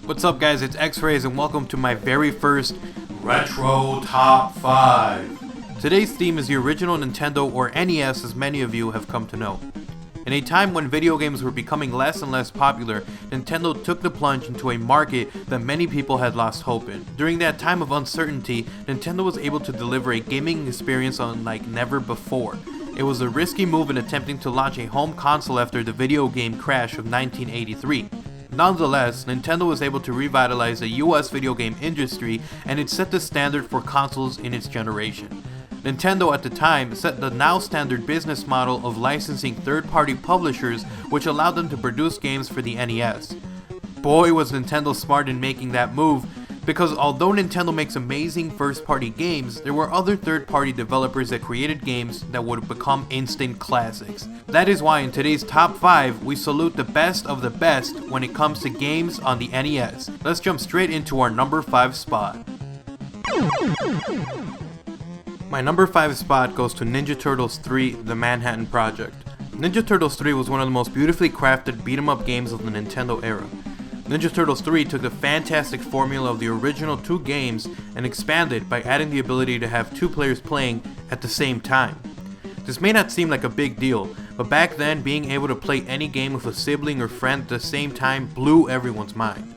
What's up guys, it's X-Rays and welcome to my very first Retro Top 5. Today's theme is the original Nintendo or NES as many of you have come to know. In a time when video games were becoming less and less popular, Nintendo took the plunge into a market that many people had lost hope in. During that time of uncertainty, Nintendo was able to deliver a gaming experience unlike never before. It was a risky move in attempting to launch a home console after the video game crash of 1983. Nonetheless, Nintendo was able to revitalize the US video game industry, and it set the standard for consoles in its generation. Nintendo at the time set the now standard business model of licensing third-party publishers, which allowed them to produce games for the NES. Boy was Nintendo smart in making that move, because although Nintendo makes amazing first-party games, there were other third-party developers that created games that would become instant classics. That is why in today's top 5, we salute the best of the best when it comes to games on the NES. Let's jump straight into our number 5 spot. My number 5 spot goes to Ninja Turtles 3: The Manhattan Project. Ninja Turtles 3 was one of the most beautifully crafted beat-em-up games of the Nintendo era. Ninja Turtles 3 took the fantastic formula of the original two games and expanded by adding the ability to have two players playing at the same time. This may not seem like a big deal, but back then being able to play any game with a sibling or friend at the same time blew everyone's mind.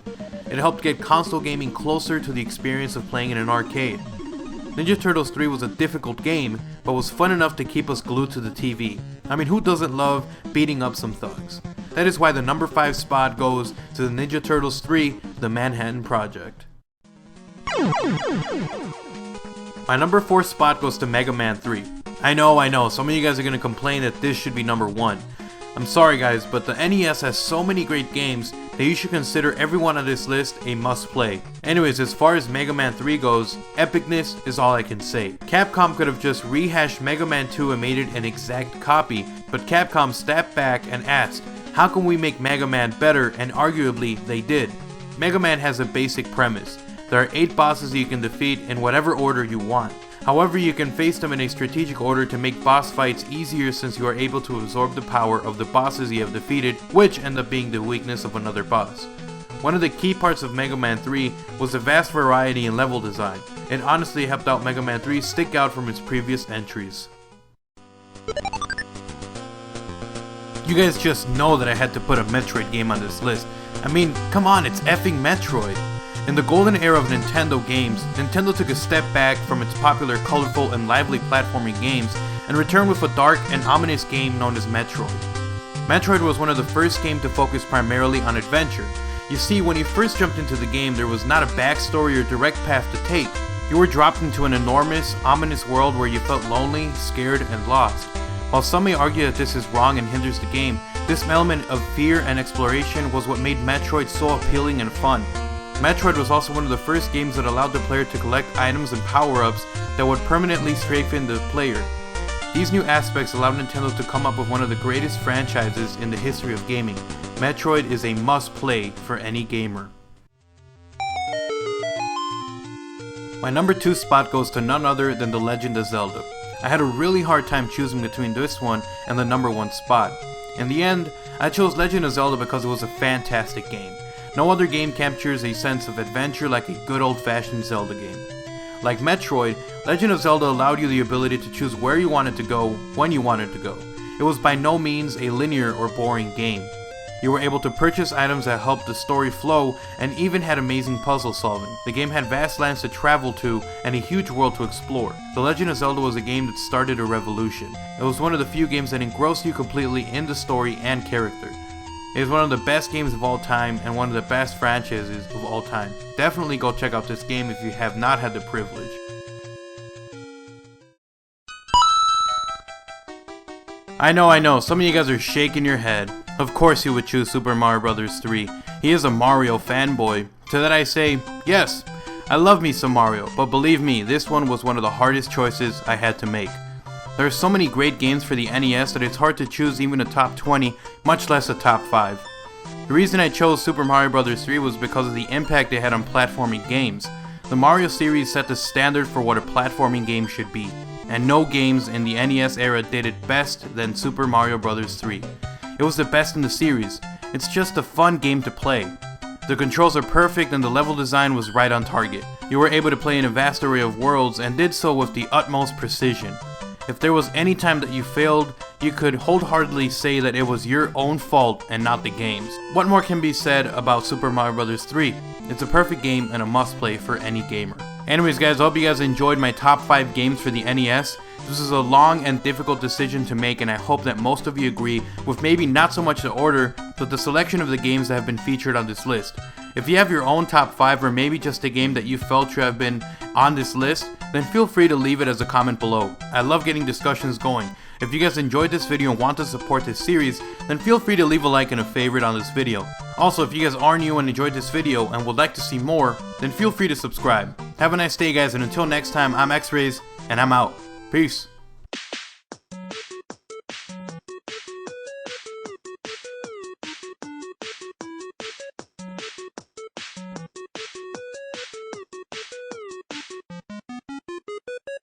It helped get console gaming closer to the experience of playing in an arcade. Ninja Turtles 3 was a difficult game, but was fun enough to keep us glued to the TV. I mean, who doesn't love beating up some thugs? That is why the number 5 spot goes to the Ninja Turtles 3: The Manhattan Project. My number 4 spot goes to Mega Man 3. I know, some of you guys are going to complain that this should be number 1. I'm sorry guys, but the NES has so many great games that you should consider every one on this list a must-play. Anyways, as far as Mega Man 3 goes, epicness is all I can say. Capcom could have just rehashed Mega Man 2 and made it an exact copy, but Capcom stepped back and asked, how can we make Mega Man better? And arguably, they did. Mega Man has a basic premise. There are 8 bosses you can defeat in whatever order you want. However, you can face them in a strategic order to make boss fights easier since you are able to absorb the power of the bosses you have defeated, which end up being the weakness of another boss. One of the key parts of Mega Man 3 was the vast variety in level design. It honestly helped out Mega Man 3 stick out from its previous entries. You guys just know that I had to put a Metroid game on this list. I mean, come on, it's effing Metroid. In the golden era of Nintendo games, Nintendo took a step back from its popular, colorful, and lively platforming games and returned with a dark and ominous game known as Metroid. Metroid was one of the first games to focus primarily on adventure. You see, when you first jumped into the game, there was not a backstory or direct path to take. You were dropped into an enormous, ominous world where you felt lonely, scared, and lost. While some may argue that this is wrong and hinders the game, this element of fear and exploration was what made Metroid so appealing and fun. Metroid was also one of the first games that allowed the player to collect items and power-ups that would permanently strengthen the player. These new aspects allowed Nintendo to come up with one of the greatest franchises in the history of gaming. Metroid is a must-play for any gamer. My number 2 spot goes to none other than The Legend of Zelda. I had a really hard time choosing between this one and the number 1 spot. In the end, I chose Legend of Zelda because it was a fantastic game. No other game captures a sense of adventure like a good old-fashioned Zelda game. Like Metroid, Legend of Zelda allowed you the ability to choose where you wanted to go, when you wanted to go. It was by no means a linear or boring game. You were able to purchase items that helped the story flow and even had amazing puzzle solving. The game had vast lands to travel to and a huge world to explore. The Legend of Zelda was a game that started a revolution. It was one of the few games that engrossed you completely in the story and character. It is one of the best games of all time and one of the best franchises of all time. Definitely go check out this game if you have not had the privilege. I know, some of you guys are shaking your head. Of course you would choose Super Mario Bros. 3. He is a Mario fanboy. To that I say, yes, I love me some Mario, but believe me, this one was one of the hardest choices I had to make. There are so many great games for the NES that it's hard to choose even a top 20, much less a top 5. The reason I chose Super Mario Bros. 3 was because of the impact it had on platforming games. The Mario series set the standard for what a platforming game should be, and no games in the NES era did it best than Super Mario Bros. 3. It was the best in the series. It's just a fun game to play. The controls are perfect and the level design was right on target. You were able to play in a vast array of worlds and did so with the utmost precision. If there was any time that you failed, you could wholeheartedly say that it was your own fault and not the game's. What more can be said about Super Mario Bros. 3? It's a perfect game and a must-play for any gamer. Anyways guys, I hope you guys enjoyed my top 5 games for the NES. This is a long and difficult decision to make, and I hope that most of you agree with maybe not so much the order, but the selection of the games that have been featured on this list. If you have your own top 5 or maybe just a game that you felt should have been on this list, then feel free to leave it as a comment below. I love getting discussions going. If you guys enjoyed this video and want to support this series, then feel free to leave a like and a favorite on this video. Also, if you guys are new and enjoyed this video and would like to see more, then feel free to subscribe. Have a nice day guys, and until next time, I'm X-Rays, and I'm out. Peace.